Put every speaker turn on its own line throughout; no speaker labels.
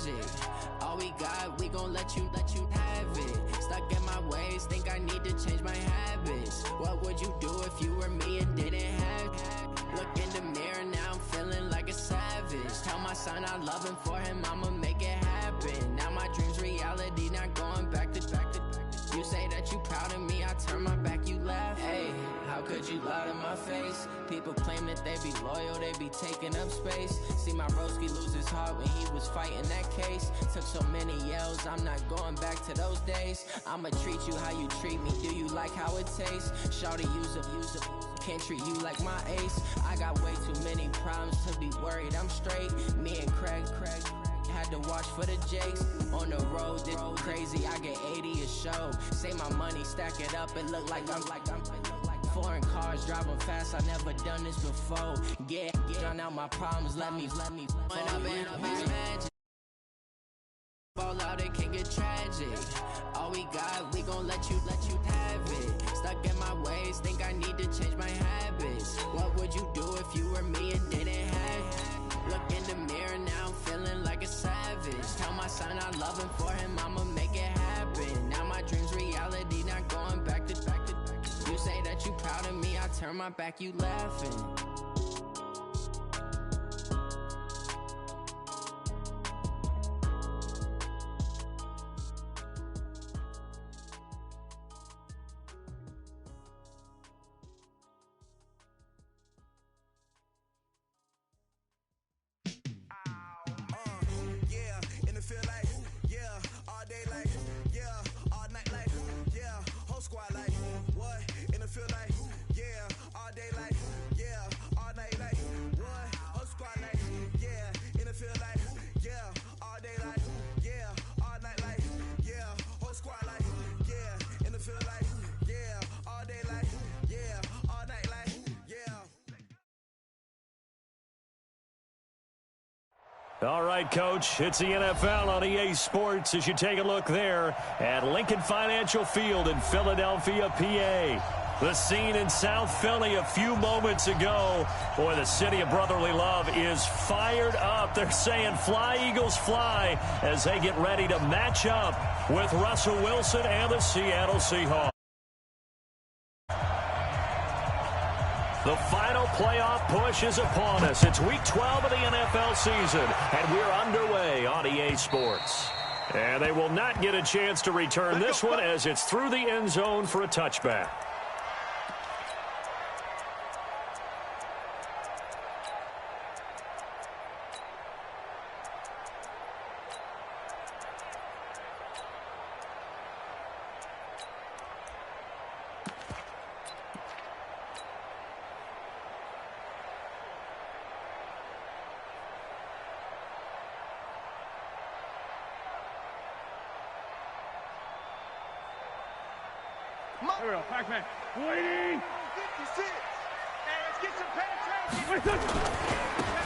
tragic. All we got, we gon' let you have it. Stuck in my ways, think I need to change my habits. What would you do if you were me and didn't have it? Look in the mirror, now I'm feeling like a savage. Tell my son I love him, for him I'ma make it happen. Now my dream's reality, not going back to. You say that you proud of me, I turn my back, you laugh. Hey, how could you lie to my face? People claim that they be loyal, they be taking up space. See my broski lose his heart when he was fighting that case. Took so many yells, I'm not going back to those days. I'ma treat you how you treat me, do you like how it tastes? Shawty, use up, can't treat you like my ace. I got way too many problems to be worried, I'm straight. Me and Craig had to watch for the Jakes. On the road, this crazy, I get 80 a show. Say my money, stack it up, it look like I'm foreign cars, driving fast, I never done this before. Get drown out my problems, let me up and up magic. Fall out, it can get tragic. All we got, we gon' let you have it. Stuck in my ways, think I need to change my habits. What would you do if you were me and didn't have it? Look in the mirror, now I'm feeling like a savage. Tell my son I love him, for him I'ma make it happen. Now my dream's reality, not going back to. You say that you proud of me, I turn my back, you laughing.
All right, Coach, it's the NFL on EA Sports as you take a look there at Lincoln Financial Field in Philadelphia, PA. The scene in South Philly a few moments ago. Boy, the city of brotherly love is fired up. They're saying fly, Eagles, fly as they get ready to match up with Russell Wilson and the Seattle Seahawks. The final playoff push is upon us. It's Week 12 of the NFL season, and we're underway on EA Sports. And they will not get a chance to return this one as it's through the end zone for a touchback.
Here we go, Pac-Man. Waiting. 56. Hey, let's get some penetration.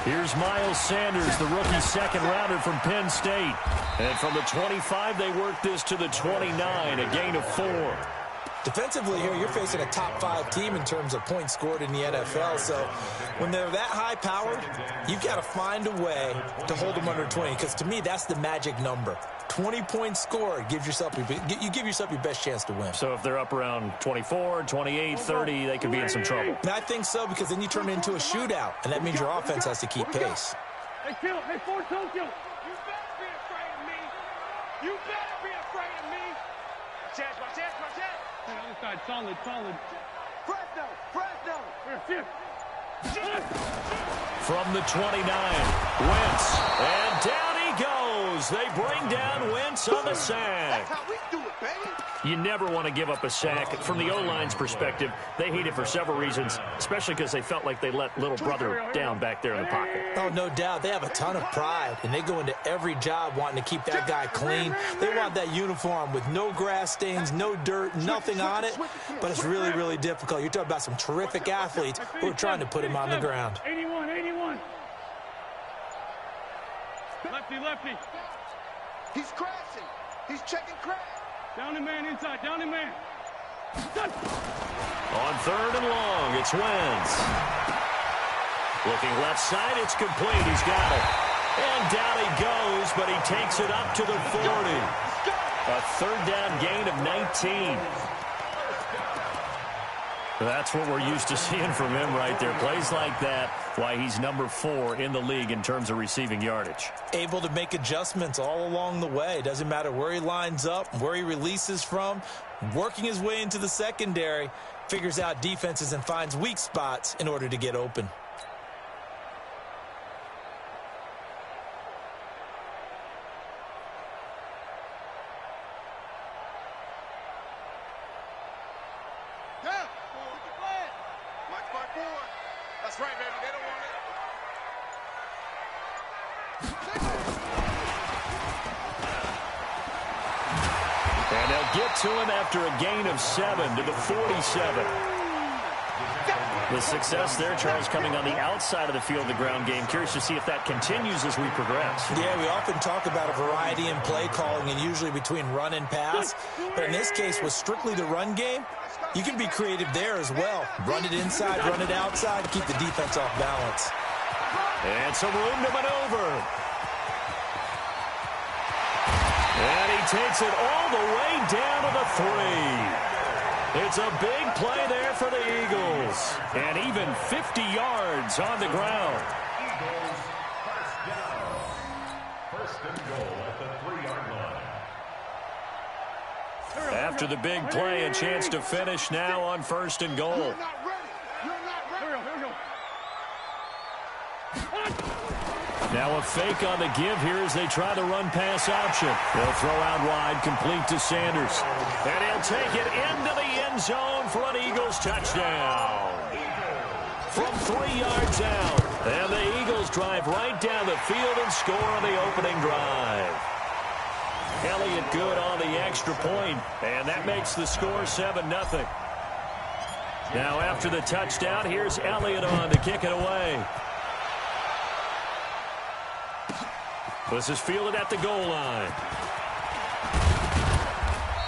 Here's Miles Sanders, the rookie second-rounder from Penn State. And from the 25, they work this to the 29, a gain of 4.
Defensively here, you're facing a top-5 team in terms of points scored in the NFL. So when they're that high-powered, you've got to find a way to hold them under 20. Because to me, that's the magic number. 20 points scored, you give yourself your best chance to win.
So if they're up around 24, 28, 30, they could be in some trouble.
And I think so, because then you turn it into a shootout, and that means your offense has to keep pace.
Hey, Phil. Hey, Fort Tokyo. You better be afraid of me. You better be afraid of me. Chance, my chance, my chance. Hey, other side, solid. Fresno. We're fifth.
From the 29, Wentz, and down he goes. They bring down Wentz on the sack.
That's how we do it, baby.
You never want to give up a sack. From the O-line's perspective, they hate it for several reasons, especially because they felt like they let little brother down back there in the pocket.
Oh, no doubt. They have a ton of pride, and they go into every job wanting to keep that guy clean. They want that uniform with no grass stains, no dirt, nothing on it, but it's really, really difficult. You're talking about some terrific athletes who are trying to put him on the ground.
81. Lefty. He's crashing. He's checking crash. Down the man inside. Down the man.
On 3rd and long, it's Wentz. Looking left side, it's complete. He's got it. And down he goes but he takes it up to the 40. A third down gain of 19. That's what we're used to seeing from him right there. Plays like that, why he's number 4 in the league in terms of receiving yardage.
Able to make adjustments all along the way. Doesn't matter where he lines up, where he releases from. Working his way into the secondary, figures out defenses and finds weak spots in order to get open.
That's right, baby. They don't want it.
And they'll get to him after a gain of 7 to the 47. The success there, Charles, coming on the outside of the field, the ground game. Curious to see if that continues as we progress.
Yeah, we often talk about a variety in play calling and usually between run and pass. But in this case, with strictly the run game, you can be creative there as well. Run it inside, run it outside, keep the defense off balance.
And some room to maneuver. And he takes it all the way down to the 3. It's a big play there for the Eagles. And even 50 yards on the ground.
Eagles, first down. First and goal at the 3-yard line.
After the big play, a chance to finish now on first and goal.
You're not ready. You're not ready. Here we go.
Now a fake on the give here as they try the run-pass option. They'll throw out wide, complete to Sanders. And he'll take it into the end zone for an Eagles touchdown. From 3 yards out. And the Eagles drive right down the field and score on the opening drive. Elliott good on the extra point, and that makes the score 7-0. Now after the touchdown, here's Elliott on to kick it away. This is fielded at the goal line.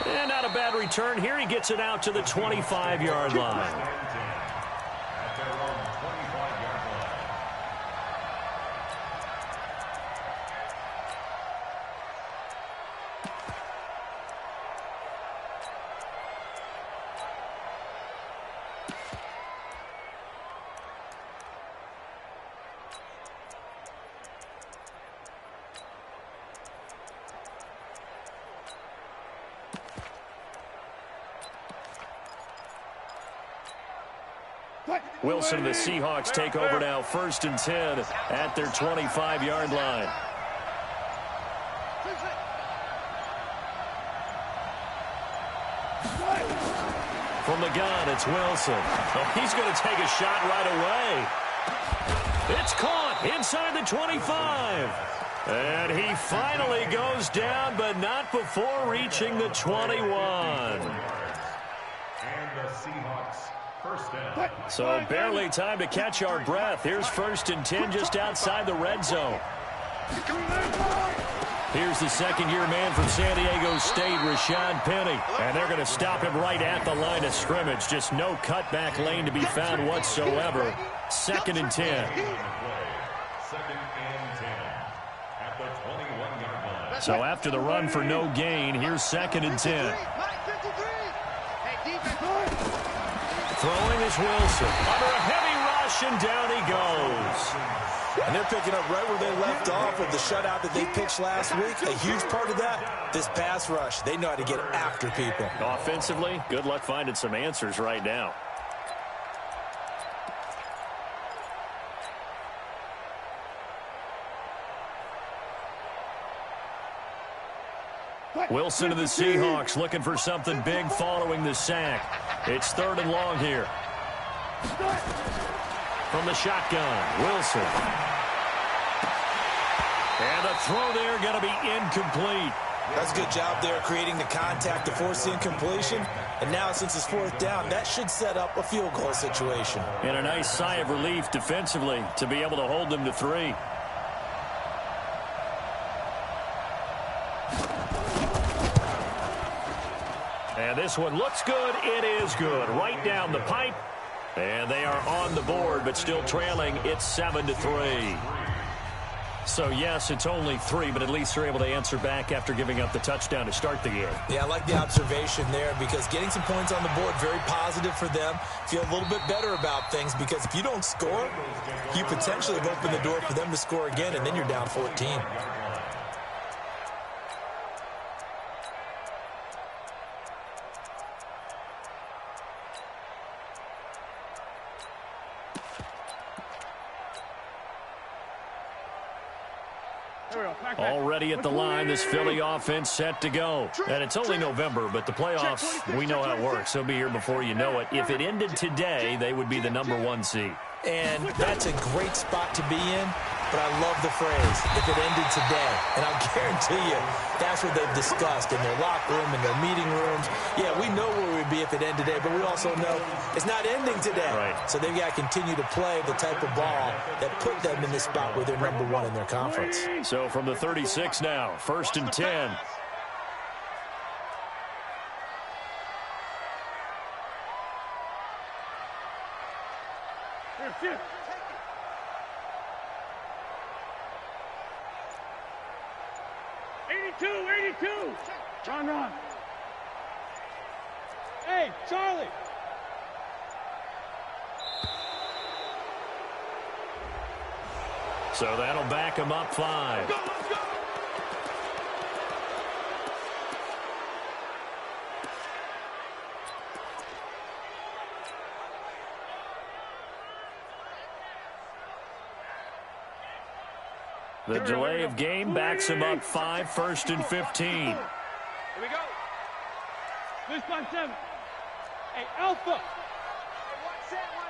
And not a bad return here. He gets it out to the 25-yard line. Wilson and the Seahawks take over now, 1st and 10 at their 25-yard line. From the gun, it's Wilson. Oh, he's going to take a shot right away. It's caught inside the 25. And he finally goes down, but not before reaching the 21.
And the Seahawks.
So barely time to catch our breath. Here's 1st and 10 just outside the red zone. Here's the second-year man from San Diego State, Rashad Penny. And they're going to stop him right at the line of scrimmage. Just no cutback lane to be found whatsoever. 2nd and 10.
2nd and 10 at the 21-yard line.
So after the run for no gain, here's 2nd and 10. Throwing is Wilson. Under a heavy rush, and down he goes.
And they're picking up right where they left off with the shutout that they pitched last week. A huge part of that, this pass rush. They know how to get after people.
Offensively, good luck finding some answers right now. Wilson and the Seahawks looking for something big following the sack. It's 3rd and long here. From the shotgun, Wilson. And the throw there going to be incomplete.
That's a good job there creating the contact to force the incompletion. And now since it's 4th down, that should set up a field goal situation.
And a nice sigh of relief defensively to be able to hold them to 3. And this one looks good. It is good. Right down the pipe. And they are on the board, but still trailing. It's 7-3. So, yes, it's only 3, but at least they're able to answer back after giving up the touchdown to start the game.
Yeah, I like the observation there because getting some points on the board, very positive for them. Feel a little bit better about things because if you don't score, you potentially have opened the door for them to score again, and then you're down 14.
Already at the line, this Philly offense set to go. And it's only November, but the playoffs, we know how it works. They'll be here before you know it. If it ended today, they would be the #1 seed.
And that's a great spot to be in, but I love the phrase, if it ended today. And I'll guarantee you, that's what they've discussed in their locker room, in their meeting rooms. Yeah, we know where we'd be if it ended today, but we also know it's not ending today.
Right.
So they've got to continue to play the type of ball that put them in this spot where they're #1 in their conference.
So from the 36 now, 1st and 10.
Shift. 82. Run. Hey, Charlie.
So that'll back him up 5.
Let's go.
The delay of game backs him up 5, 1st and 15.
Here we go. This by 7. Hey, Alpha. Hey, one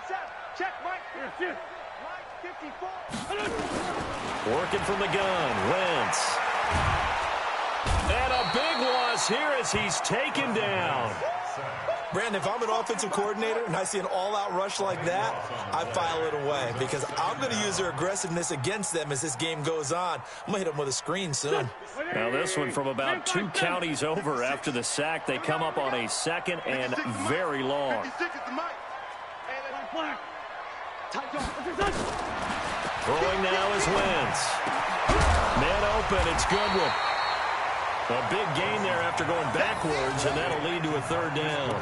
set. Check, Mike. Here, Mike, 54.
Working from the gun, Wentz. And a big loss here as he's taken down.
Brandon, if I'm an offensive coordinator and I see an all-out rush like that, I file it away because I'm going to use their aggressiveness against them as this game goes on. I'm going to hit them with a screen soon.
Now this one from about 2 counties over after the sack. They come up on a 2nd and very long. Throwing now is Wentz. Man open, it's Goodwin. A big gain there after going backwards, and that'll lead to a 3rd down.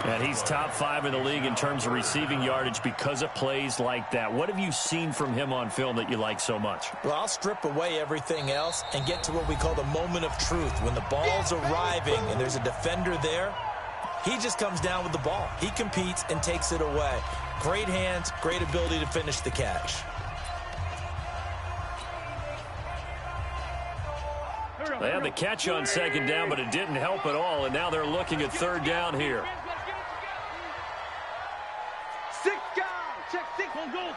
And he's top 5 in the league in terms of receiving yardage because of plays like that. What have you seen from him on film that you like so much?
Well, I'll strip away everything else and get to what we call the moment of truth. When the ball's arriving and there's a defender there, he just comes down with the ball. He competes and takes it away. Great hands, great ability to finish the catch.
They had the catch on 2nd down, but it didn't help at all, and now they're looking at 3rd down here.
6 guys. Check 6. Go.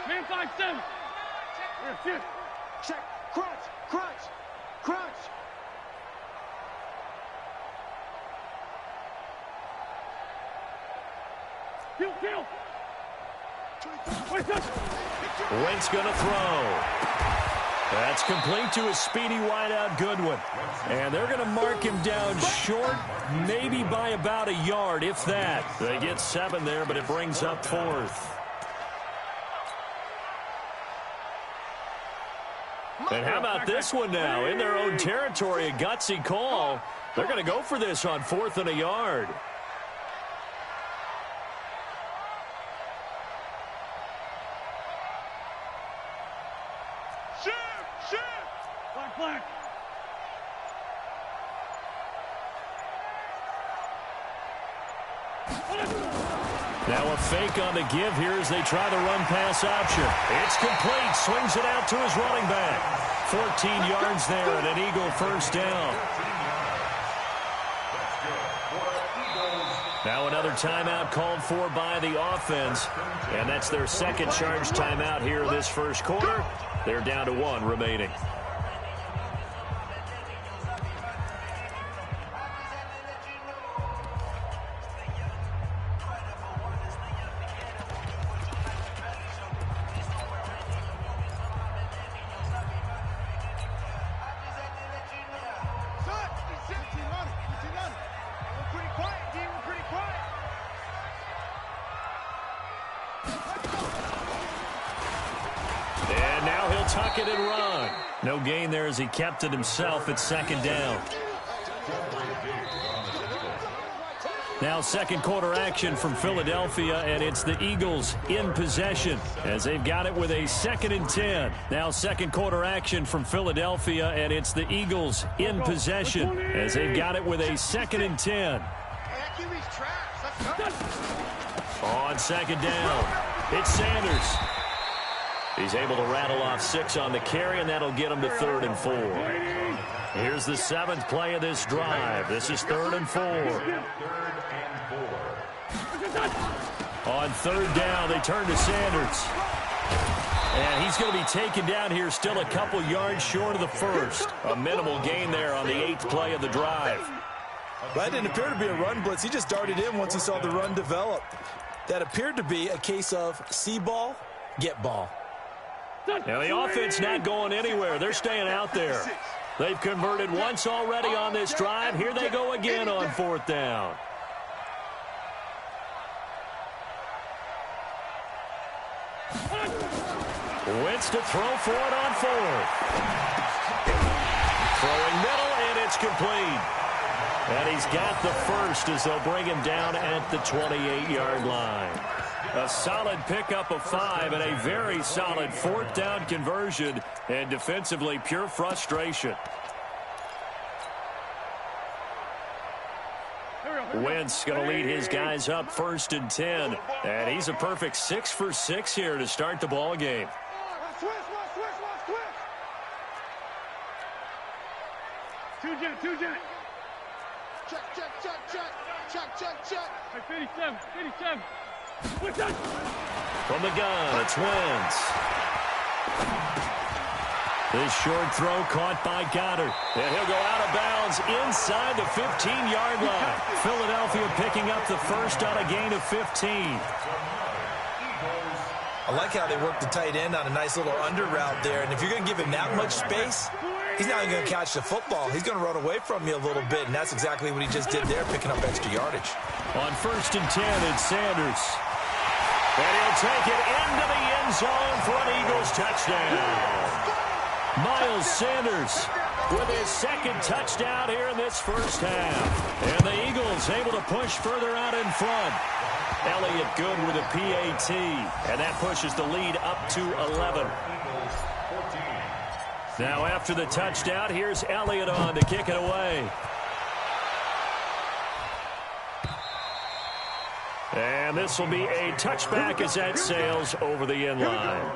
Man 5-7. Here, shift. Check. Crunch. Kill.
Wentz gonna throw. That's complete to a speedy wideout Goodwin. And they're going to mark him down short, maybe by about a yard, if that. They get 7 there, but it brings up 4th. And how about this one now? In their own territory, a gutsy call. They're going to go for this on 4th and a yard.
Black.
Now a fake on the give here as they try the run-pass option. It's complete. Swings it out to his running back. 14 yards there and an Eagle 1st down. Now another timeout called for by the offense. And that's their 2nd charge timeout here this 1st quarter. They're down to 1 remaining. pocket and run. No gain there as he kept it himself at second down. Now second quarter action from Philadelphia, and it's the Eagles in possession as they've got it with a 2nd and 10. Now second quarter action from Philadelphia, and it's the Eagles in possession as they've got it with a 2nd and 10. On second down, it's Sanders. He's able to rattle off 6 on the carry, and that'll get him to 3rd and 4. Here's the 7th play of this drive. This is 3rd and 4. On 3rd down, they turn to Sanders. And he's going to be taken down here, still a couple yards short of the first. A minimal gain there on the 8th play of the drive.
That didn't appear to be a run blitz. He just darted in once he saw the run develop. That appeared to be a case of see ball, get ball.
Now the offense not going anywhere. They're staying out there. They've converted once already on this drive. Here they go again on 4th down. Wentz to throw for it on 4th. Throwing middle, and it's complete. And he's got the first as they'll bring him down at the 28-yard line. A solid pickup of 5 and a very solid 4th down conversion, and defensively pure frustration. Wentz going to lead his guys up 1st and 10, and he's a perfect 6 for 6 here to start the ball game.
Two jet. Check. Hey, 57.
From the gun, it's Wentz. This short throw caught by Goddard. And he'll go out of bounds inside the 15-yard line. Philadelphia picking up the first on a gain of 15.
I like how they work the tight end on a nice little under route there. And if you're going to give him that much space, he's not even going to catch the football. He's going to run away from you a little bit, and that's exactly what he just did there, picking up extra yardage.
On 1st and 10, it's Sanders. And he'll take it into the end zone for an Eagles touchdown. Miles Sanders with his 2nd touchdown here in this first half. And the Eagles able to push further out in front. Elliott good with a PAT, and that pushes the lead up to 11. Now after the touchdown, here's Elliott on to kick it away. And this will be a touchback as that sails over the end line.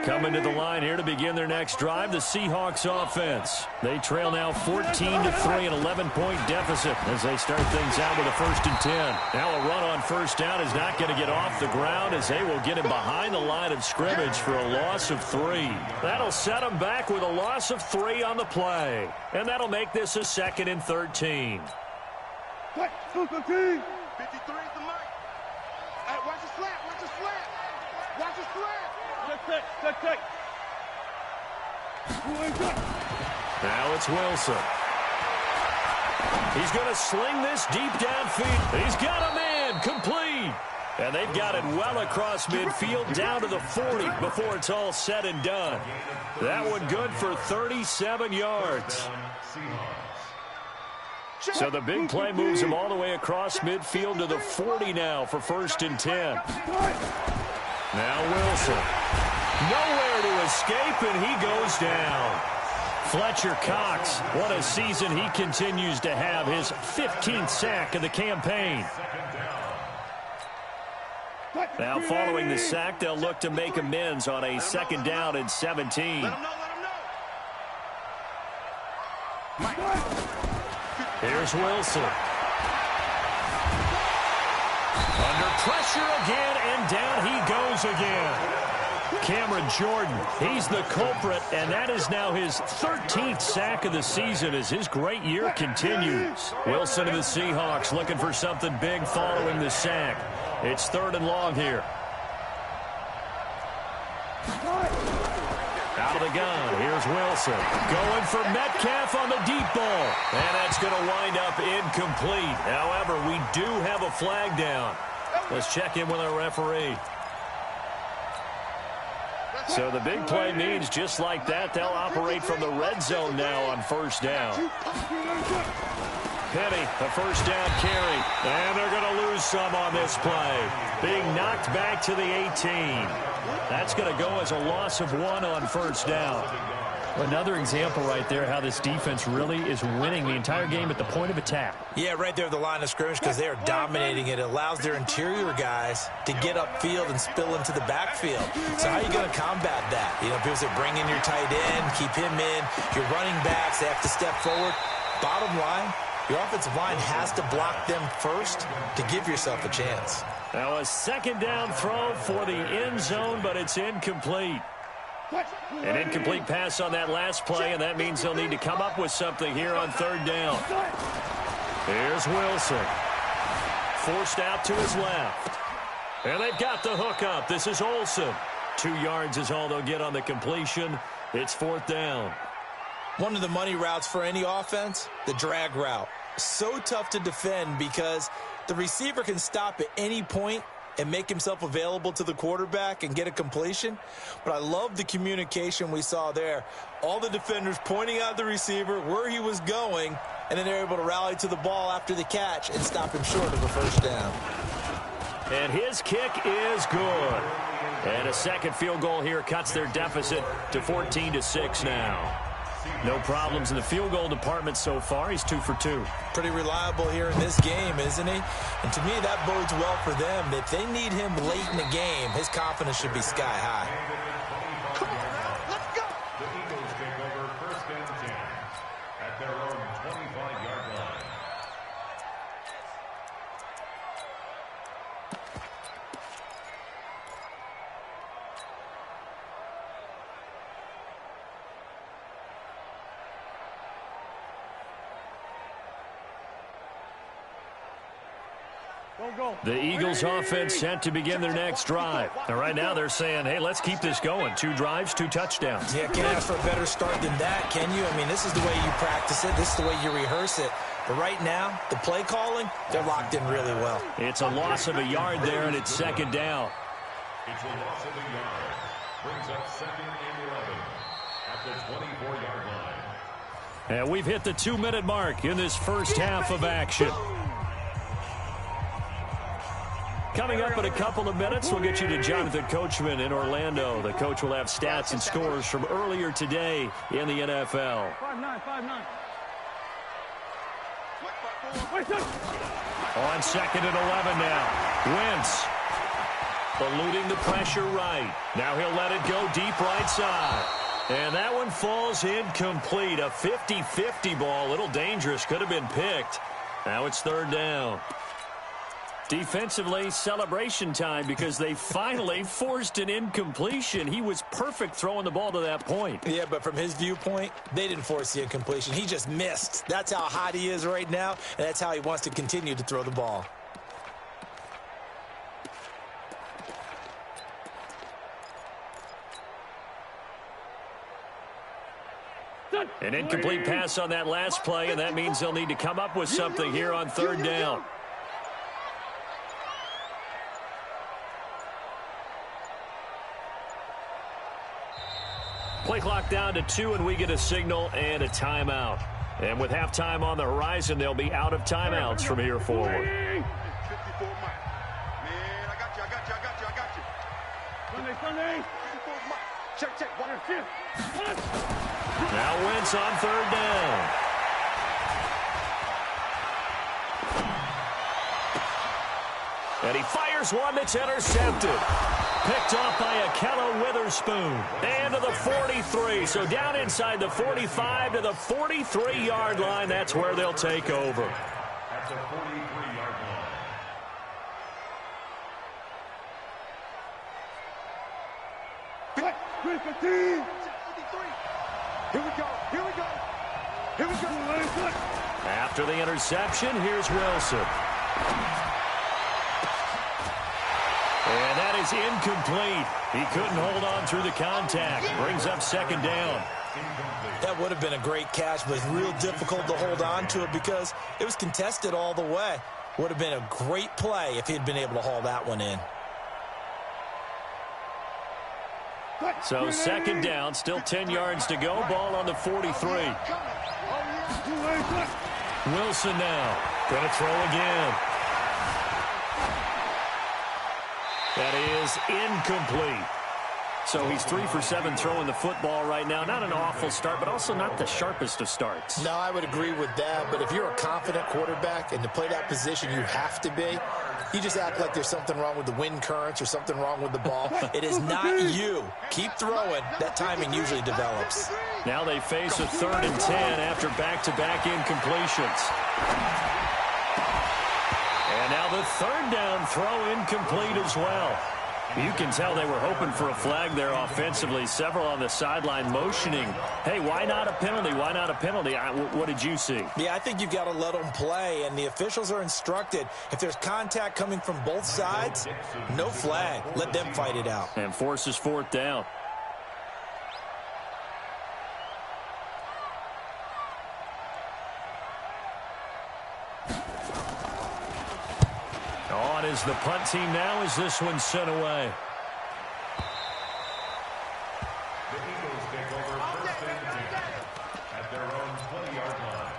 Coming to the line here to begin their next drive, the Seahawks offense. They trail now 14-3, an 11-point deficit as they start things out with a 1st and 10. Now a run on 1st down is not going to get off the ground as they will get him behind the line of scrimmage for a loss of 3. That'll set them back with a loss of 3 on the play. And that'll make this a 2nd and 13.
53 at the line. Hey, watch the slant. Check.
Now it's Wilson. He's going to sling this deep downfield. He's got a man complete. And they've got it well across midfield down to the 40 before it's all said and done. That one good for 37 yards. So the big play moves him all the way across midfield to the 40 now for 1st and 10. Now Wilson. Nowhere to escape, and he goes down. Fletcher Cox, what a season he continues to have. His 15th sack of the campaign. Now following the sack, they'll look to make amends on a 2nd down and 17. Here's Wilson. Under pressure again, and down he goes again. Cameron Jordan, he's the culprit, and that is now his 13th sack of the season as his great year continues. Wilson and the Seahawks looking for something big following the sack. It's 3rd and long here. Out of the gun, here's Wilson. Going for Metcalf on the deep ball. And that's going to wind up incomplete. However, we do have a flag down. Let's check in with our referee. So the big play means just like that, they'll operate from the red zone now on first down. Penny, the first down carry. And they're going to lose some on this play. Being knocked back to the 18. That's going to go as a loss of 1 on first down.
Another example right there how this defense really is winning the entire game at the point of attack.
Yeah, right there at the line of scrimmage because they are dominating it. It allows their interior guys to get upfield and spill into the backfield. So how are you going to combat that? You know, people say bring in your tight end, keep him in. Your running backs, they have to step forward. Bottom line, your offensive line has to block them first to give yourself a chance.
Now a second down throw for the end zone, but it's incomplete. An incomplete pass on that last play, and that means they'll need to come up with something here on third down. Here's Wilson. Forced out to his left. And they've got the hook up. This is Olsen. 2 yards is all they'll get on the completion. It's fourth down.
One of the money routes for any offense, the drag route. So tough to defend because the receiver can stop at any point and make himself available to the quarterback and get a completion. But I love the communication we saw there. All the defenders pointing out the receiver, where he was going, and then they're able to rally to the ball after the catch and stop him short of a first down.
And his kick is good. And a second field goal here cuts their deficit to 14-6 now. No problems in the field goal department so far. He's 2 for 2.
Pretty reliable here in this game, isn't he? And to me, that bodes well for them. If they need him late in the game, his confidence should be sky high.
Come on, now, let's go.
The Eagles take over first and 10 at their own 25-yard line.
The Eagles offense set to begin their next drive. And right now they're saying, hey, let's keep this going. 2 drives, 2 touchdowns.
Yeah, can't ask for a better start than that, can you? I mean, this is the way you practice it. This is the way you rehearse it. But right now, the play calling, they're locked in really well.
It's a loss of a yard there, and it's second down.
It's a loss of a yard. Brings up second and 11 at the 24-yard line.
And we've hit the 2-minute mark in this first half of action. Coming up in a couple of minutes, we'll get you to Jonathan Coachman in Orlando. The coach will have stats and scores from earlier today in the NFL.
5-9.
On second and 11 now. Wentz eluding the pressure right. Now he'll let it go deep right side. And that one falls incomplete. A 50-50 ball. A little dangerous. Could have been picked. Now it's third down. Defensively, celebration time because they finally forced an incompletion. He was perfect throwing the ball to that point.
Yeah, but from his viewpoint, they didn't force the incompletion. He just missed. That's how hot he is right now, and that's how he wants to continue to throw the ball.
An incomplete pass on that last play, and that means they'll need to come up with something here on third down. Play clock down to 2, and we get a signal and a timeout. And with halftime on the horizon, they'll be out of timeouts from here forward.
54 Mike. Man, I got you. Sunday. 54 Mike. Check.
Now Wentz on third down. And he fires one that's intercepted. Picked off by Akella Witherspoon. And to the 43. So down inside the 45 to the 43-yard line. That's where they'll take over.
At the 43-yard line.
Here we go.
After the interception, here's Wilson. And that is incomplete. He couldn't hold on through the contact. Brings up second down.
That would have been a great catch, but it's real difficult to hold on to it because it was contested all the way. Would have been a great play if he'd been able to haul that one in.
So second down, still 10 yards to go. Ball on the 43. Wilson now. Going to throw again. That is incomplete. So he's 3 for 7 throwing the football right now. Not an awful start, but also not the sharpest of starts.
No, I would agree with that. But if you're a confident quarterback and to play that position you have to be, you just act like there's something wrong with the wind currents or something wrong with the ball. It is not you. Keep throwing. That timing usually develops.
Now they face a 3rd and 10 after back-to-back incompletions. And now the 3rd down throw incomplete as well. You can tell they were hoping for a flag there offensively. Several on the sideline motioning, hey, why not a penalty? Why not a penalty? What did you see? Yeah, I think you've got to let them play, and the officials are instructed. If there's contact coming from both sides, no flag. Let them fight it out. And forces 4th down. On is the punt team now as this one's sent away.
The Eagles take over 1st and 10 at their own 20-yard line.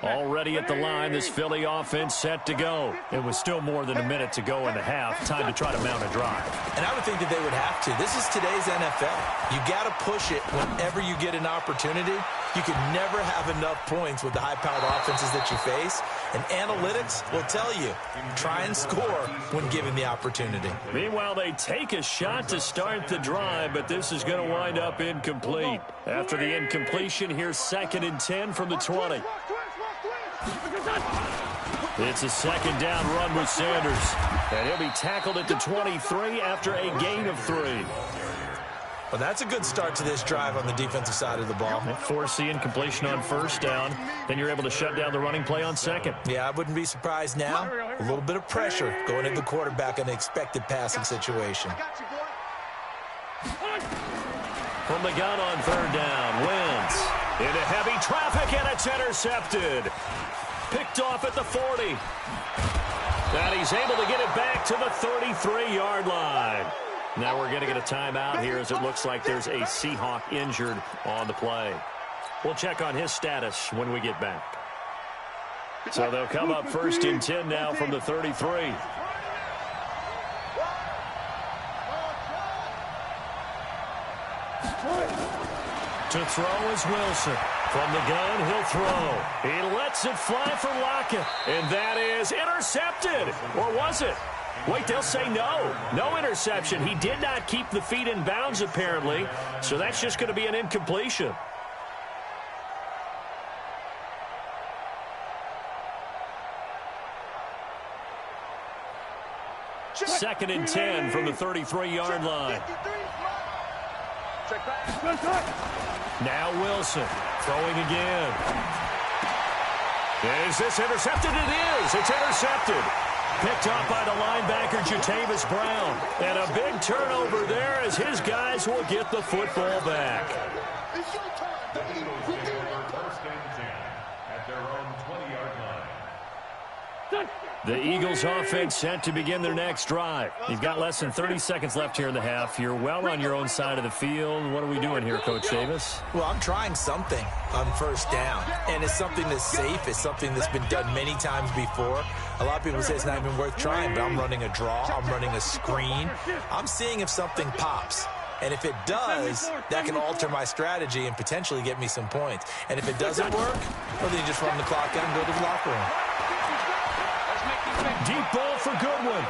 Already at the line, this Philly offense set to go. It was still more than a minute to go in the half. Time to try to mount a drive.
And I would think that they would have to. This is today's NFL. You got to push it whenever you get an opportunity. You can never have enough points with the high-powered offenses that you face. And analytics will tell you, try and score when given the opportunity.
Meanwhile, they take a shot to start the drive, but this is going to wind up incomplete. After the incompletion, here's 2nd and 10 from the 20. It's a 2nd down run with Sanders. And he'll be tackled at the 23 after a gain of 3.
Well, that's a good start to this drive on the defensive side of the ball.
Force the incompletion on 1st down. Then you're able to shut down the running play on 2nd.
Yeah, I wouldn't be surprised now. A little bit of pressure going at the quarterback in the expected passing situation.
From the gun on 3rd down, Wentz into heavy traffic, and it's intercepted. Picked off at the 40. And he's able to get it back to the 33-yard line. Now we're going to get a timeout here as it looks like there's a Seahawk injured on the play. We'll check on his status when we get back. So they'll come up 1st and 10 now from the 33. To throw is Wilson. From the gun, he'll throw. He lets it fly for Lockett. And that is intercepted. Or was it? Wait, they'll say no. No interception. He did not keep the feet in bounds, apparently. So that's just going to be an incompletion. Second and 10 from the 33-yard line. Now Wilson throwing again. Is this intercepted? It is. It's intercepted. Picked up by the linebacker, Jatavis Brown. And a big turnover there as his guys will get the football back.
The Eagles take over 1st and 10 at their own 20-yard line.
The Eagles offense set to begin their next drive. You've got less than 30 seconds left here in the half. You're well on your own side of the field. What are we doing here, Coach Davis?
Well, I'm trying something on 1st down, and it's something that's safe. It's something that's been done many times before. A lot of people say it's not even worth trying, but I'm running a draw. I'm running a screen. I'm seeing if something pops. And if it does, that can alter my strategy and potentially get me some points. And if it doesn't work, well, then you just run the clock out and go to the locker room.
Deep ball for Goodwin.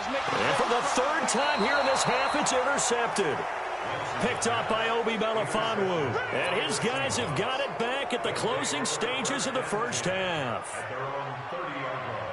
And for the 3rd time here in this half, it's intercepted. Picked up by Obi Melifonwu. And his guys have got it back at the closing stages of the 1st half.
At their own 30-yard line.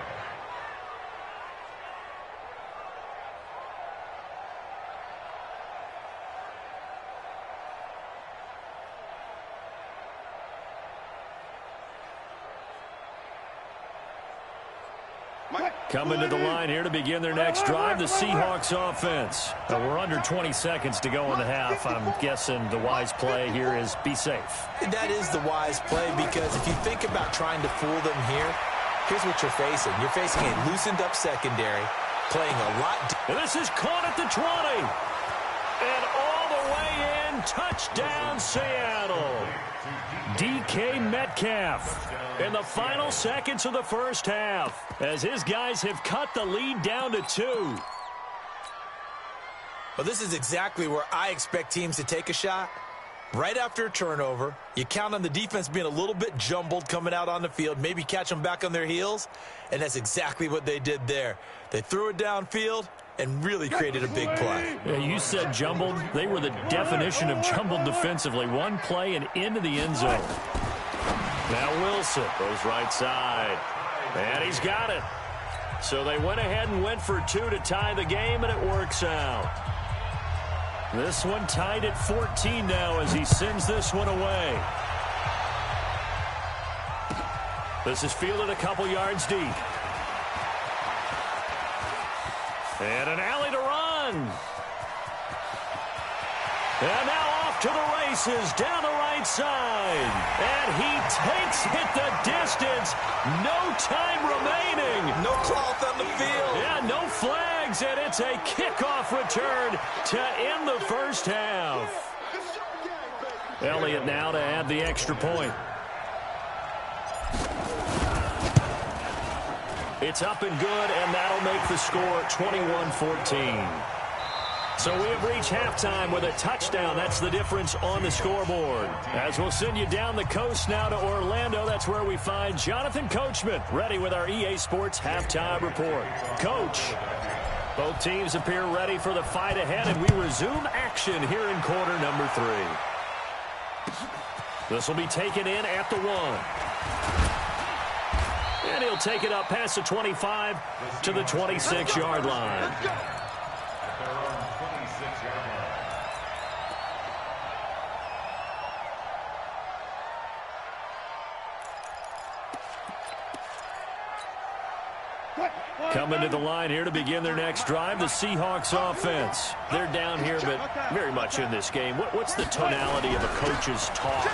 Coming to the line here to begin their next drive, the Seahawks offense. We're under 20 seconds to go in the half. I'm guessing the wise play here is be safe.
That is the wise play, because if you think about trying to fool them here, here's what you're facing. You're facing a loosened-up secondary, playing a lot.
And this is caught at the 20. And all the way in, touchdown Seattle. DK Metcalf in the final seconds of the first half, as his guys have cut the lead down to 2.
Well, this is exactly where I expect teams to take a shot. Right after a turnover, you count on the defense being a little bit jumbled coming out on the field, maybe catch them back on their heels, and that's exactly what they did there. They threw it downfield and really created a big play.
Yeah, you said jumbled. They were the definition of jumbled defensively. One play and into the end zone.
Now Wilson goes right side, and he's got it. So they went ahead and went for 2 to tie the game, and it works out. This one tied at 14 now as he sends this one away. This is fielded a couple yards deep. And an alley to run. And now off to the races down the right side. And he takes it the distance. No time remaining.
No cloth on the field.
Yeah, no flags, and it's a kickoff return to end the first half. Elliott now to add the extra point. It's up and good, and that'll make the score 21-14. So we have reached halftime with a touchdown. That's the difference on the scoreboard. As we'll send you down the coast now to Orlando, that's where we find Jonathan Coachman, ready with our EA Sports Halftime Report. Coach, both teams appear ready for the fight ahead, and we resume action here in quarter number 3. This will be taken in at the 1. And he'll take it up past the 25 to the 26-yard line. Coming to the line here to begin their next drive, the Seahawks offense. They're down here, but very much in this game. What's the tonality of a coach's talk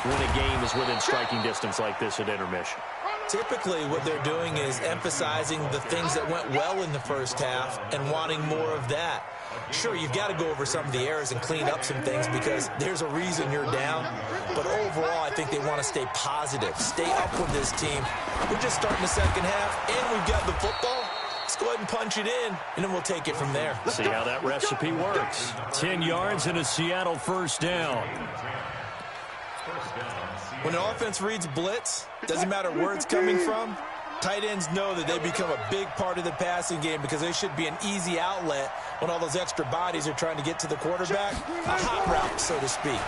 when a game is within striking distance like this at intermission?
Typically, what they're doing is emphasizing the things that went well in the first half and wanting more of that. Sure, you've got to go over some of the errors and clean up some things because there's a reason you're down. But overall, I think they want to stay positive, stay up with this team. We're just starting the second half, and we've got the football. Let's go ahead and punch it in, and then we'll take it from there.
See how that recipe works. 10 yards and a Seattle first down.
When an offense reads blitz, doesn't matter where it's coming from, tight ends know that they become a big part of the passing game because they should be an easy outlet when all those extra bodies are trying to get to the quarterback. A hot route, so to speak.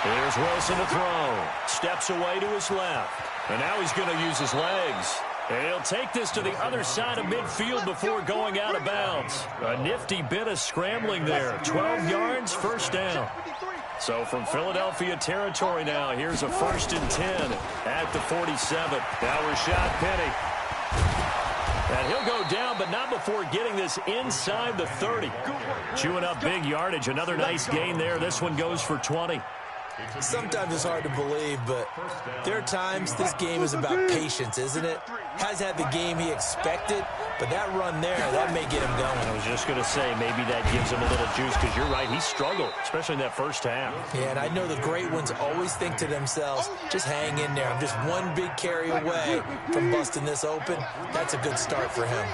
Here's Wilson to throw. Steps away to his left. And now he's going to use his legs. And he'll take this to the other side of midfield before going out of bounds. A nifty bit of scrambling there. 12 yards, first down. So from Philadelphia territory now, here's a 1st and 10 at the 47. Now Rashad Penny. And he'll go down, but not before getting this inside the 30. Chewing up big yardage. Another nice gain there. This one goes for 20.
Sometimes it's hard to believe, but there are times this game is about patience, isn't it? Has had the game he expected, but that run there, that may get him going.
I was just going to say, maybe that gives him a little juice, because you're right, he struggled, especially in that first half.
Yeah, and I know the great ones always think to themselves, just hang in there. I'm just one big carry away from busting this open. That's a good start for him.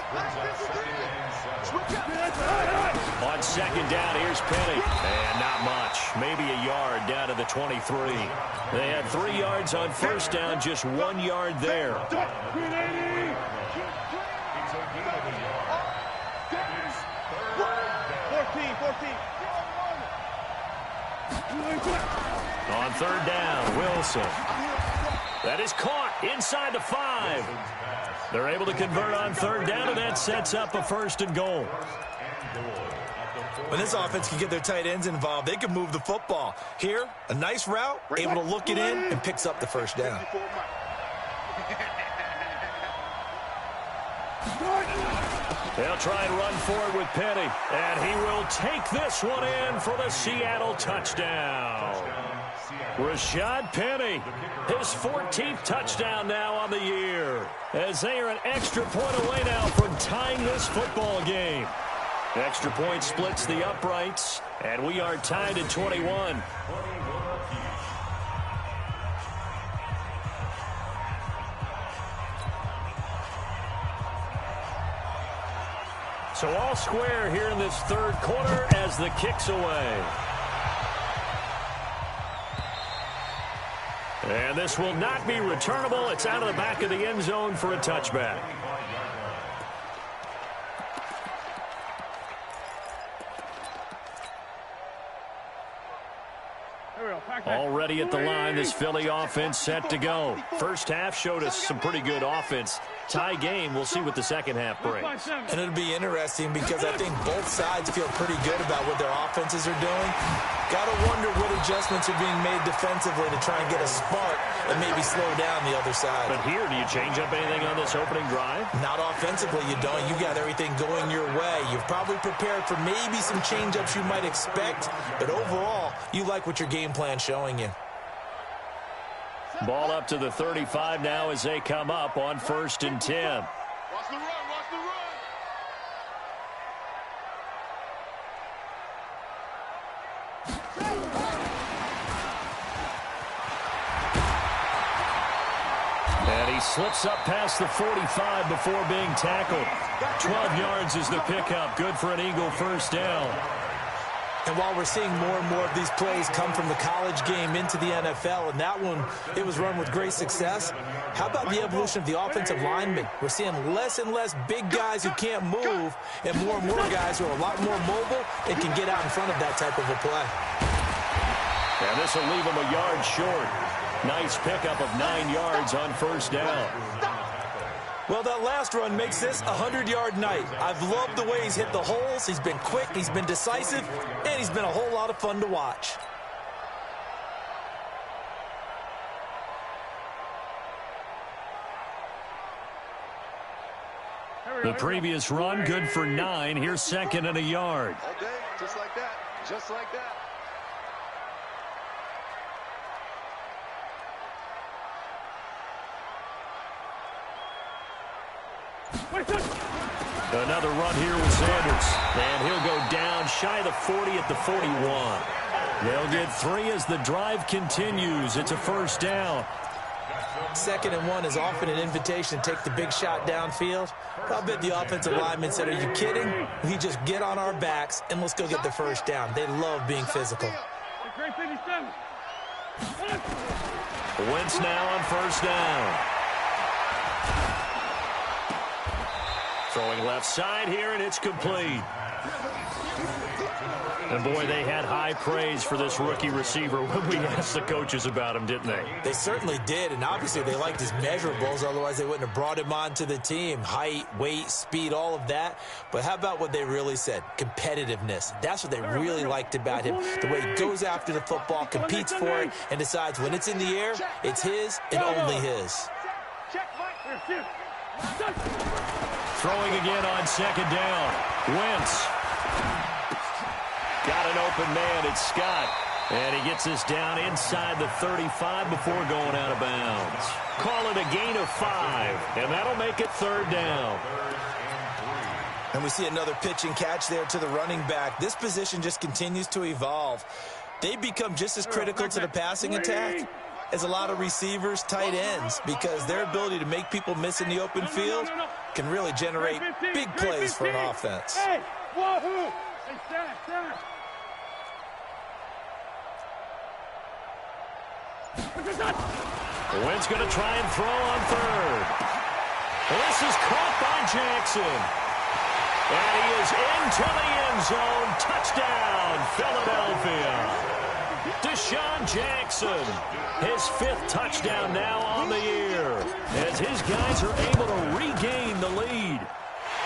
On second down, here's Penny. And not much. Maybe a yard down to the 23. They had 3 yards on first down, just 1 yard there.
14.
On third down, Wilson. That is caught inside the 5. They're able to convert on third down, and that sets up a 1st and goal.
When this offense can get their tight ends involved, they can move the football. Here, a nice route, able to look it in, and picks up the 1st down.
They'll try and run forward with Penny. And he will take this one in for the Seattle touchdown. Rashad Penny, his 14th touchdown now on the year. As they are an extra point away now from tying this football game. Extra point splits the uprights. And we are tied at 21. So all square here in this third quarter as the kick's away. And this will not be returnable. It's out of the back of the end zone for a touchback. Already at the line, this Philly offense set to go. First half showed us some pretty good offense. Tie game, we'll see what the second half brings.
And it'll be interesting because I think both sides feel pretty good about what their offenses are doing. Got to wonder what adjustments are being made defensively to try and get a spark and maybe slow down the other side.
But here, do you change up anything on this opening drive?
Not offensively, you don't. You got everything going your way. You've probably prepared for maybe some change-ups you might expect, but overall, you like what your game plan's showing you.
Ball up to the 35 now as they come up on 1st and 10.
Watch the run, watch the run.
And he slips up past the 45 before being tackled. 12 yards is the pickup. Good for an Eagle first down.
And while we're seeing more and more of these plays come from the college game into the NFL, and that one, it was run with great success, how about the evolution of the offensive linemen? We're seeing less and less big guys who can't move and more guys who are a lot more mobile and can get out in front of that type of a play.
And this will leave him a yard short. Nice pickup of 9 yards on first down.
Well, that last run makes this a 100-yard night. I've loved the way he's hit the holes. He's been quick, he's been decisive, and he's been a whole lot of fun to watch.
The previous run, good for 9. Here's 2nd and a yard.
All day, just like that, just like that.
Another run here with Sanders. And he'll go down shy of the 40 at the 41. They'll get 3 as the drive continues. It's a first down.
2nd and 1 is often an invitation to take the big shot downfield. I'll bet the offensive lineman said, are you kidding? We just get on our backs and let's go get the first down. They love being physical.
Wentz now on first down. Throwing left side here, and it's complete. And, boy, they had high praise for this rookie receiver when we asked the coaches about him, didn't they?
They certainly did, and obviously they liked his measurables. Otherwise, they wouldn't have brought him onto the team. Height, weight, speed, all of that. But how about what they really said? Competitiveness. That's what they really liked about him. The way he goes after the football, competes for it, and decides when it's in the air, it's his and only his.
Throwing again on 2nd down. Wentz. Got an open man. It's Scott. And he gets this down inside the 35 before going out of bounds. Call it a gain of 5. And that'll make it 3rd down.
And we see another pitch and catch there to the running back. This position just continues to evolve. They become just as critical to the passing attack as a lot of receivers, tight ends, because their ability to make people miss in the open field can really generate big plays for an offense.
Hey, wahoo! Hey, stand.
Wentz going to try and throw on 3rd. This is caught by Jackson. And he is into the end zone. Touchdown, Philadelphia. Deshaun Jackson, his 5th touchdown now on the year, as his guys are able to regain the lead.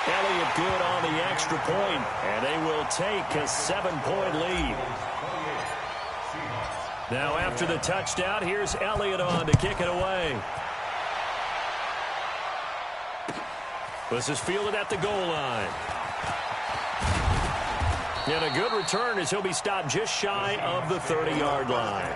Elliott good on the extra point, and they will take a 7-point lead. Now after the touchdown, here's Elliott on to kick it away. This is fielded at the goal line. And a good return as he'll be stopped just shy of the 30-yard line.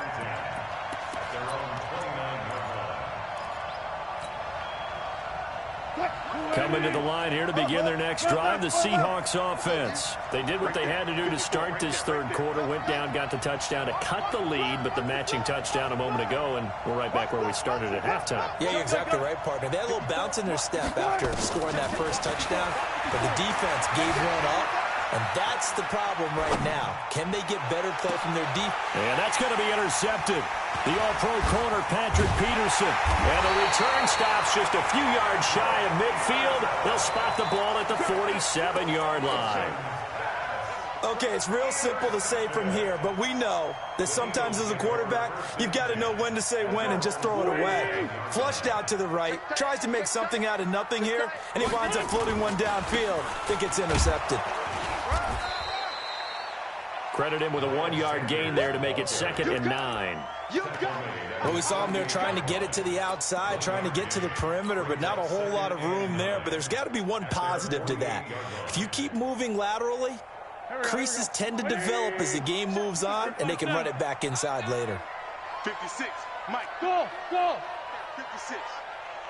Coming to the line here to begin their next drive, the Seahawks offense. They did what they had to do to start this third quarter, went down, got the touchdown to cut the lead, but the matching touchdown a moment ago, and we're right back where we started at halftime.
Yeah, you're exactly right, partner. They had a little bounce in their step after scoring that first touchdown, but the defense gave one up, and that's the problem right now. Can they get better play from their defense?
And that's going to be intercepted. The all-pro corner, Patrick Peterson. And the return stops just a few yards shy of midfield. They'll spot the ball at the 47-yard line.
Okay, it's real simple to say from here, but we know that sometimes as a quarterback, you've got to know when to say when and just throw it away. Flushed out to the right, tries to make something out of nothing here, and he winds up floating one downfield that gets intercepted.
Credit him with a 1-yard gain there to make it 2nd and 9.
Well, we saw him there trying to get it to the outside, trying to get to the perimeter, but not a whole lot of room there. But there's got to be one positive to that. If you keep moving laterally, creases tend to develop as the game moves on, and they can run it back inside later.
56, Mike. Go, go. 56.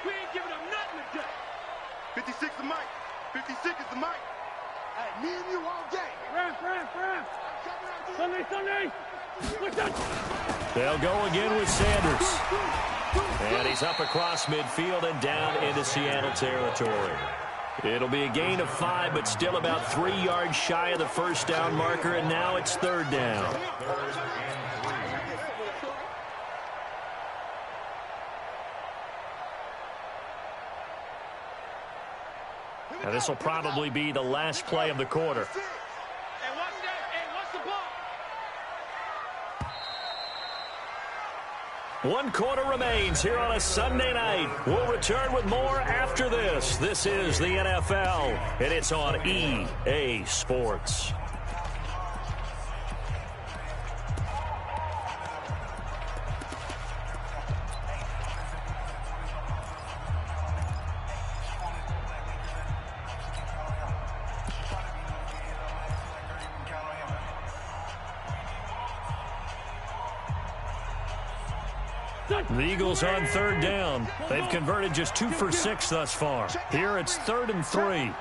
We ain't giving up nothing today. 56 is Mike. 56 is the Mike. Hey, me and you all day. Ram. Sunday.
They'll go again with Sanders. And he's up across midfield and down into Seattle territory. It'll be a gain of 5, but still about 3 yards shy of the first down marker, and now it's 3rd down. Now this will probably be the last play of the quarter. One quarter remains here on a Sunday night. We'll return with more after this. This is the NFL, and it's on EA Sports. The Eagles on 3rd down. They've converted just 2 for 6 thus far. Here it's 3rd and 3.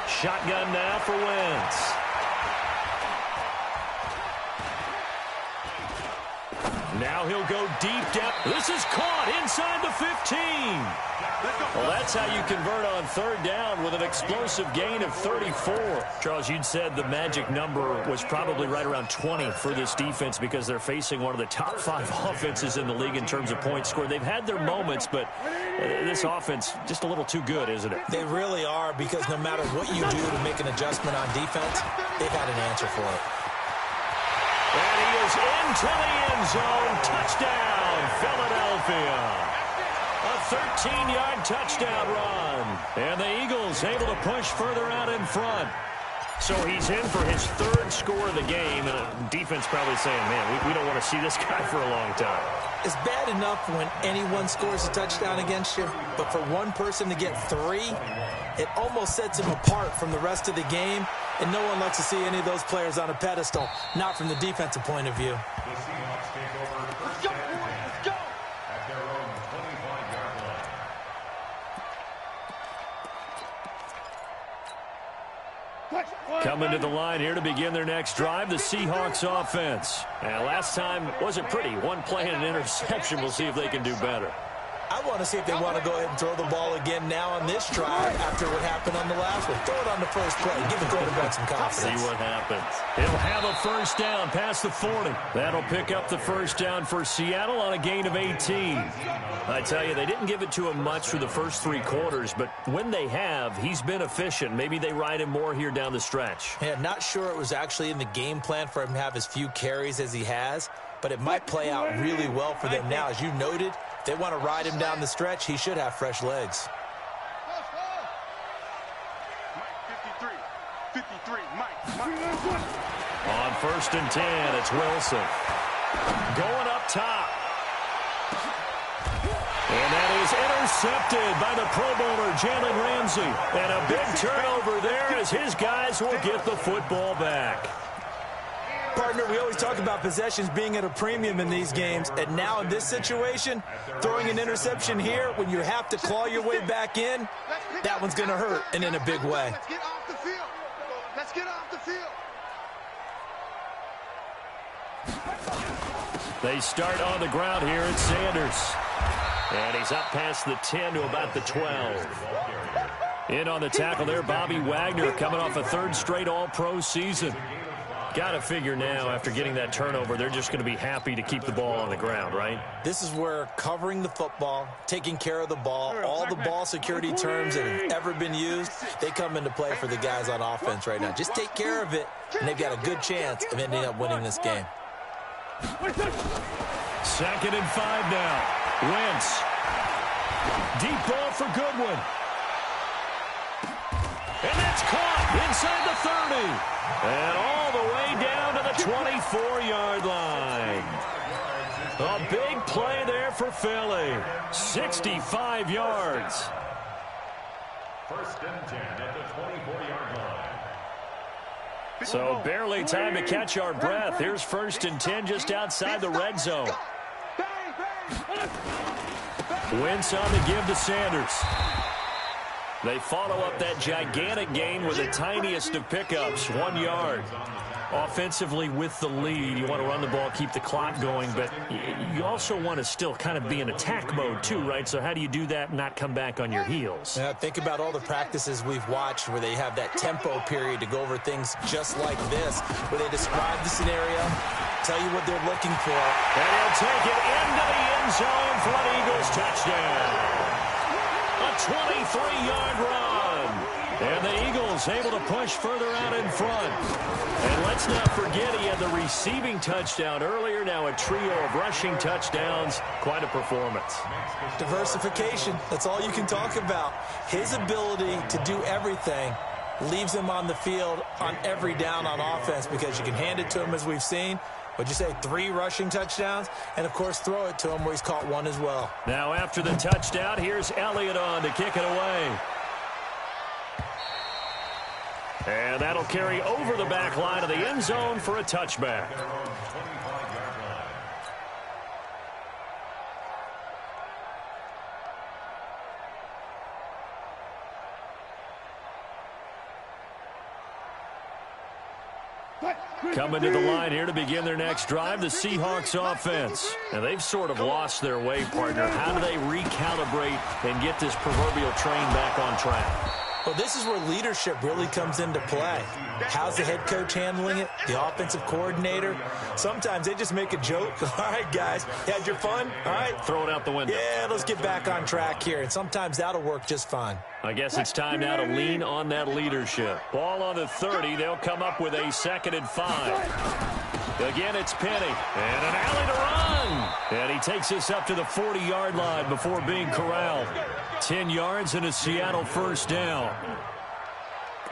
Shotgun now for Wentz. Now he'll go deep down. This is caught inside the 15. Well, that's how you convert on 3rd down with an explosive gain of 34. Charles, you'd said the magic number was probably right around 20 for this defense because they're facing one of the top 5 offenses in the league in terms of points scored. They've had their moments, but this offense just a little too good, isn't it?
They really are, because no matter what you do to make an adjustment on defense, they've had an answer for it.
And he is into the end zone. Touchdown, Philadelphia. A 13-yard touchdown run. And the Eagles able to push further out in front. So he's in for his 3rd score of the game. And the defense probably saying, man, we don't want to see this guy for a long time.
It's bad enough when anyone scores a touchdown against you, but for one person to get 3, it almost sets him apart from the rest of the game, and no one likes to see any of those players on a pedestal, not from the defensive point of view.
The Seahawks take over first down at their own 25-yard line.
Coming to the line here to begin their next drive, the Seahawks offense. And last time wasn't pretty. One play and an interception. We'll see if they can do better.
I want to see if they want to go ahead and throw the ball again now on this drive after what happened on the last one. Throw it on the first play. Give the quarterback some confidence.
See what happens. He'll have a first down past the 40. That'll pick up the first down for Seattle on a gain of 18. I tell you, they didn't give it to him much for the first 3 quarters, but when they have, he's been efficient. Maybe they ride him more here down the stretch.
Yeah, not sure it was actually in the game plan for him to have as few carries as he has, but it might play out really well for them now. As you noted, if they want to ride him down the stretch, he should have fresh legs.
53, Mike.
On 1st and 10, it's Wilson. Going up top. Intercepted by the Pro Bowler, Jalen Ramsey. And a big turnover there as his guys will get the football back.
Partner, we always talk about possessions being at a premium in these games, and now in this situation, throwing an interception here when you have to claw your way back in, that one's going to hurt, and in a big way.
Let's get off the field. Let's get off the field.
They start on the ground here at Sanders. And he's up past the 10 to about the 12. In on the tackle there, Bobby Wagner coming off a third straight All-Pro season. Got to figure now, after getting that turnover, they're just going to be happy to keep the ball on the ground, right?
This is where covering the football, taking care of the ball, all the ball security terms that have ever been used, they come into play for the guys on offense right now. Just take care of it, and they've got a good chance of ending up winning this game.
2nd and 5 now. Wentz. Deep ball for Goodwin. And that's caught inside the 30. And all the way down to the 24-yard line. A big play there for Philly. 65 yards.
1st and 10 at the 24-yard line.
So barely time to catch our breath. Here's 1st and 10 just outside the red zone. Wentz on the give to Sanders. They follow up that gigantic gain with the tiniest of pickups, 1 yard. Offensively with the lead, you want to run the ball, keep the clock going, but you also want to still kind of be in attack mode too, right? So how do you do that and not come back on your heels?
Yeah, think about all the practices we've watched where they have that tempo period to go over things just like this, where they describe the scenario, tell you what they're looking for.
And he'll take it into the end zone for an Eagles touchdown. A 23-yard run. And the Eagles able to push further out in front. And let's not forget he had the receiving touchdown earlier. Now a trio of rushing touchdowns. Quite a performance.
Diversification. That's all you can talk about. His ability to do everything leaves him on the field on every down on offense because you can hand it to him as we've seen. What'd you say, 3 rushing touchdowns? And, of course, throw it to him where he's caught 1 as well.
Now after the touchdown, here's Elliott on to kick it away. And that'll carry over the back line of the end zone for a touchback. Coming to the line here to begin their next drive, the Seahawks offense. And they've sort of lost their way, partner. How do they recalibrate and get this proverbial train back on track?
Well, this is where leadership really comes into play. How's the head coach handling it? The offensive coordinator? Sometimes they just make a joke. All right, guys, you had your fun? All right.
Throw it out the window.
Yeah, let's get back on track here. And sometimes that'll work just fine.
I guess it's time now to lean on that leadership. Ball on the 30. They'll come up with a 2nd and 5. Again, it's Penny. And an alley to run. And he takes us up to the 40-yard line before being corralled. 10 yards and a Seattle 1st down.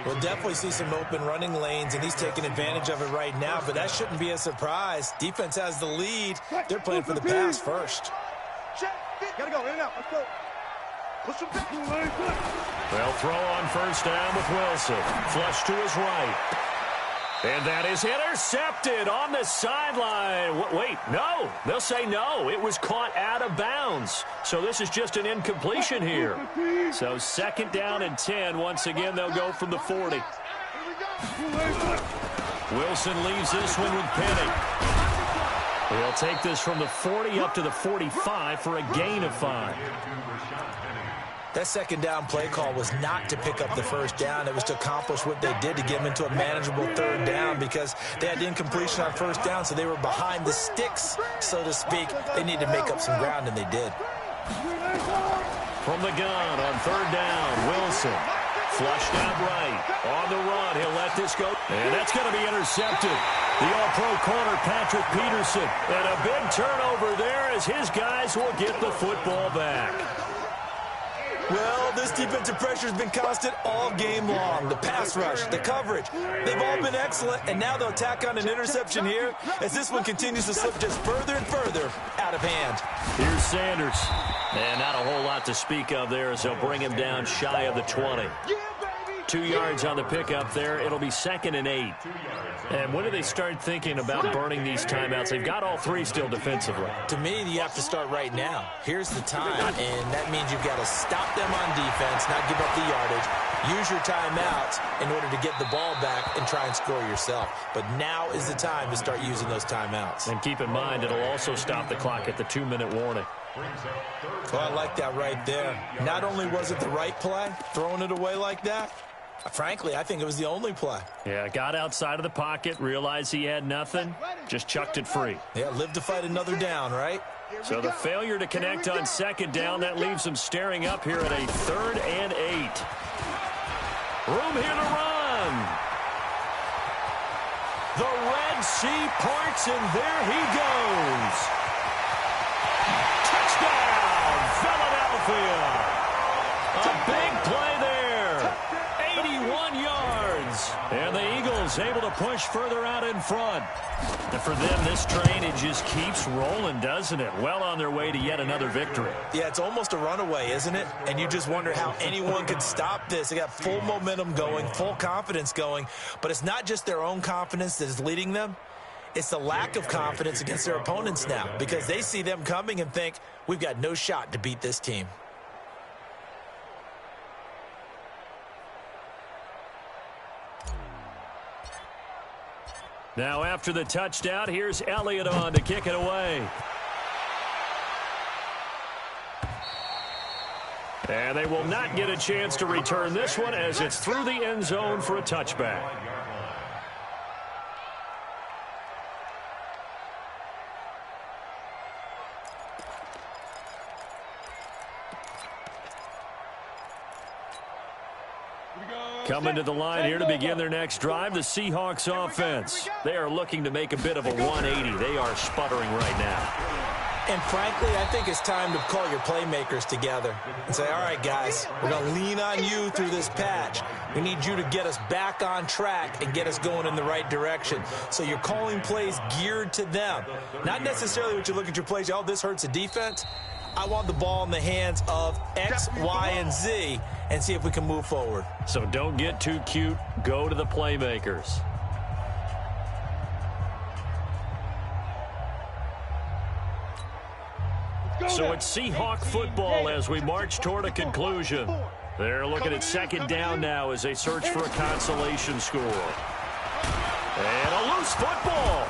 We'll definitely see some open running lanes, and he's taking advantage of it right now, but that shouldn't be a surprise. Defense has the lead. They're playing for the pass first.
Gotta go, in and out. Let's go. Push him back.
They'll throw on 1st down with Wilson. Flush to his right. And that is intercepted on the sideline. Wait, no. They'll say no. It was caught out of bounds. So this is just an incompletion here. So 2nd down and 10. Once again, they'll go from the 40. Wilson leaves this one with Penny. He'll take this from the 40 up to the 45 for a gain of 5.
That 2nd down play call was not to pick up the 1st down. It was to accomplish what they did to get them into a manageable 3rd down because they had incompletion on 1st down, so they were behind the sticks, so to speak. They needed to make up some ground, and they did.
From the gun on 3rd down, Wilson. Flushed out right. On the run, he'll let this go. And that's going to be intercepted. The all-pro corner, Patrick Peterson. And a big turnover there as his guys will get the football back.
Well, this defensive pressure has been constant all game long. The pass rush, the coverage, they've all been excellent, and now they'll tack on an interception here as this one continues to slip just further and further out of hand.
Here's Sanders. And not a whole lot to speak of there as they'll bring him down shy of the 20. 2 yards on the pickup there. It'll be 2nd and 8. And when do they start thinking about burning these timeouts? They've got all 3 still defensively.
To me, you have to start right now. Here's the time, and that means you've got to stop them on defense, not give up the yardage. Use your timeouts in order to get the ball back and try and score yourself. But now is the time to start using those timeouts.
And keep in mind, it'll also stop the clock at the 2-minute warning.
So I like that right there. Not only was it the right play, throwing it away like that, frankly, I think it was the only play.
Yeah, got outside of the pocket, realized he had nothing, just chucked it free.
Yeah, live to fight another down, right?
So the failure to connect on 2nd down, that leaves him staring up here at a 3rd and 8. Room here to run. The Red Sea parts, and there he goes. Touchdown, Philadelphia. A big play there. 81 yards. And the Eagles able to push further out in front. And for them, this train, it just keeps rolling, doesn't it? Well on their way to yet another victory.
Yeah, it's almost a runaway, isn't it? And you just wonder how anyone could stop this. They got full momentum going, full confidence going. But it's not just their own confidence that is leading them. It's the lack of confidence against their opponents now, because they see them coming and think, we've got no shot to beat this team.
Now after the touchdown, here's Elliott on to kick it away. And they will not get a chance to return this one as it's through the end zone for a touchback. Coming to the line here to begin their next drive, the Seahawks offense. They are looking to make a bit of a 180. They are sputtering right now.
And frankly, I think it's time to call your playmakers together and say, all right, guys, we're going to lean on you through this patch. We need you to get us back on track and get us going in the right direction. So you're calling plays geared to them. Not necessarily what you look at your plays, oh, this hurts the defense. I want the ball in the hands of X, Y, and Z and see if we can move forward.
So don't get too cute. Go to the playmakers. So it's Seahawk football as we march toward a conclusion. They're looking at 2nd down now as they search for a consolation score. And a loose football.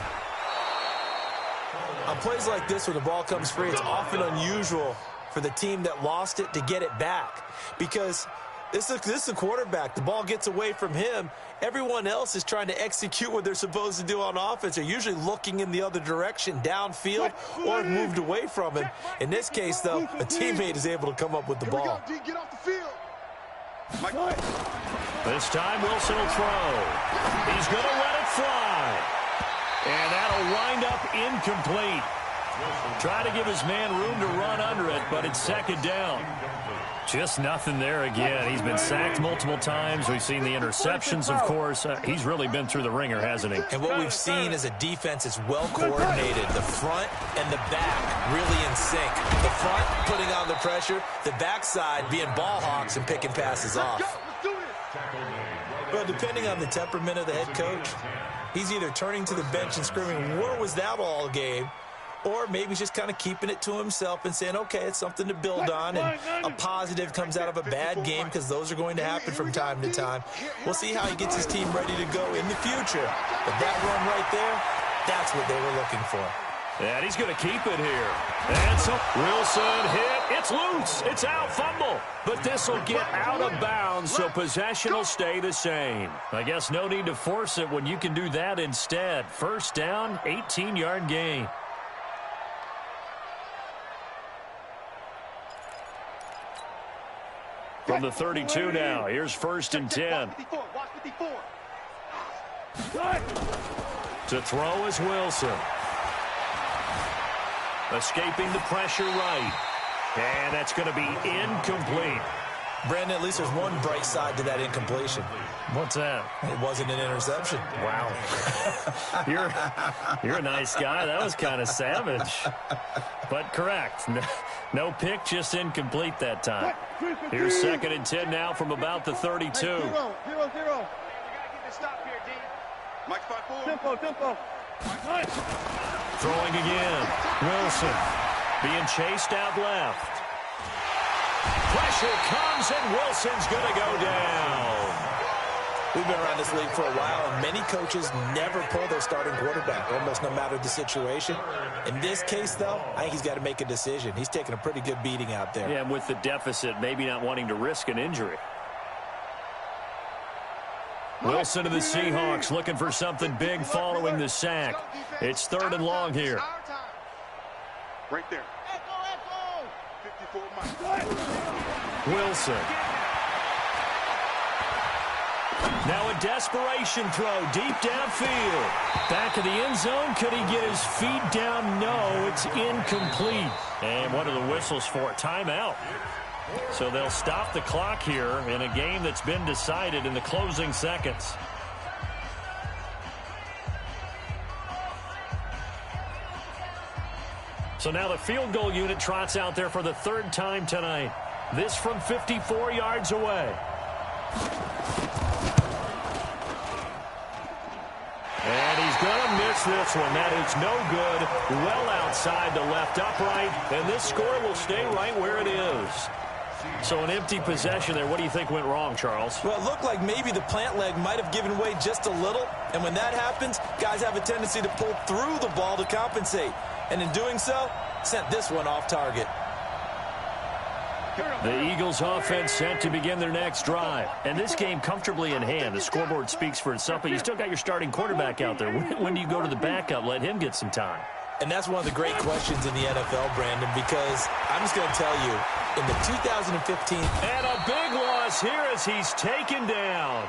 On plays like this where the ball comes free, it's often unusual for the team that lost it to get it back, because this is the quarterback. The ball gets away from him. Everyone else is trying to execute what they're supposed to do on offense. They're usually looking in the other direction, downfield, or moved away from him. In this case, though, a teammate is able to come up with the ball.
Get off the field.
This time Wilson will throw. He's going to let it fly. And that'll wind up incomplete. Try to give his man room to run under it, but it's 2nd down. Just nothing there again. He's been sacked multiple times. We've seen the interceptions, of course. He's really been through the ringer, hasn't he?
And what we've seen is a defense that's well coordinated. The front and the back really in sync. The front putting on the pressure, the backside being ball hawks and picking passes off. Well, depending on the temperament of the head coach, he's either turning to the bench and screaming, where was that all game? Or maybe he's just kind of keeping it to himself and saying, okay, it's something to build on, and a positive comes out of a bad game, because those are going to happen from time to time. We'll see how he gets his team ready to go in the future. But that run right there, that's what they were looking for.
And he's going to keep it here. And so Wilson hit. It's loose. It's out. Fumble. But this will get out of bounds, so possession will stay the same. I guess no need to force it when you can do that instead. 1st down, 18-yard gain. From the 32 now, here's 1st and 10. To throw is Wilson. Escaping the pressure right. And that's going to be incomplete.
Brandon, at least there's one bright side to that incompletion.
What's that?
It wasn't an interception.
Wow. You're a nice guy. That was kind of savage. But correct. No pick, just incomplete that time. Here's 2nd and 10 now from about the 32.
Hey, 0-0. You gotta get the stop here, D. Mike 5-4. Tempo.
Throwing again. Wilson being chased out left. Pressure comes, and Wilson's going to go down.
We've been around this league for a while, and many coaches never pull their starting quarterback, almost no matter the situation. In this case, though, I think he's got to make a decision. He's taking a pretty good beating out there.
Yeah, and with the deficit, maybe not wanting to risk an injury. Wilson of the Seahawks looking for something big following the sack. It's 3rd and long here.
Right there. 54
Wilson. Now a desperation throw deep downfield. Back of the end zone. Could he get his feet down? No, it's incomplete. And what are the whistles for? Timeout. So they'll stop the clock here in a game that's been decided in the closing seconds. So now the field goal unit trots out there for the 3rd time tonight. This from 54 yards away. And he's going to miss this one. That is no good. Well outside the left upright. And this score will stay right where it is. So an empty possession there. What do you think went wrong, Charles?
Well, it looked like maybe the plant leg might have given way just a little. And when that happens, guys have a tendency to pull through the ball to compensate. And in doing so, sent this one off target.
The Eagles offense set to begin their next drive. And this game comfortably in hand. The scoreboard speaks for itself, but you still got your starting quarterback out there. When do you go to the backup? Let him get some time.
And that's one of the great questions in the NFL, Brandon, because I'm just going to tell you, in the 2015...
And a big loss here as he's taken down.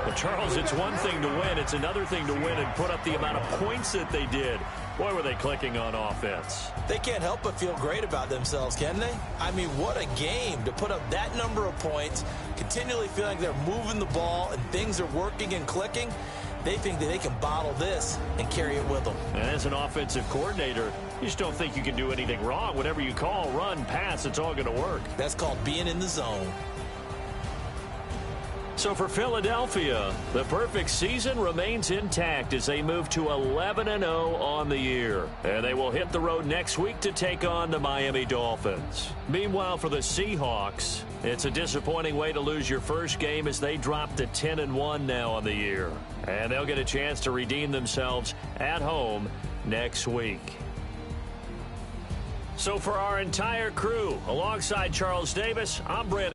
Well, Charles, it's one thing to win. It's another thing to win and put up the amount of points that they did. Boy, were they clicking on offense.
They can't help but feel great about themselves, can they? I mean, what a game to put up that number of points, continually feeling like they're moving the ball and things are working and clicking. They think that they can bottle this and carry it with them.
And as an offensive coordinator, you just don't think you can do anything wrong. Whatever you call, run, pass, it's all going to work.
That's called being in the zone.
So for Philadelphia, the perfect season remains intact as they move to 11-0 on the year. And they will hit the road next week to take on the Miami Dolphins. Meanwhile, for the Seahawks, it's a disappointing way to lose your first game as they drop to 10-1 now on the year. And they'll get a chance to redeem themselves at home next week. So for our entire crew, alongside Charles Davis, I'm Brandon.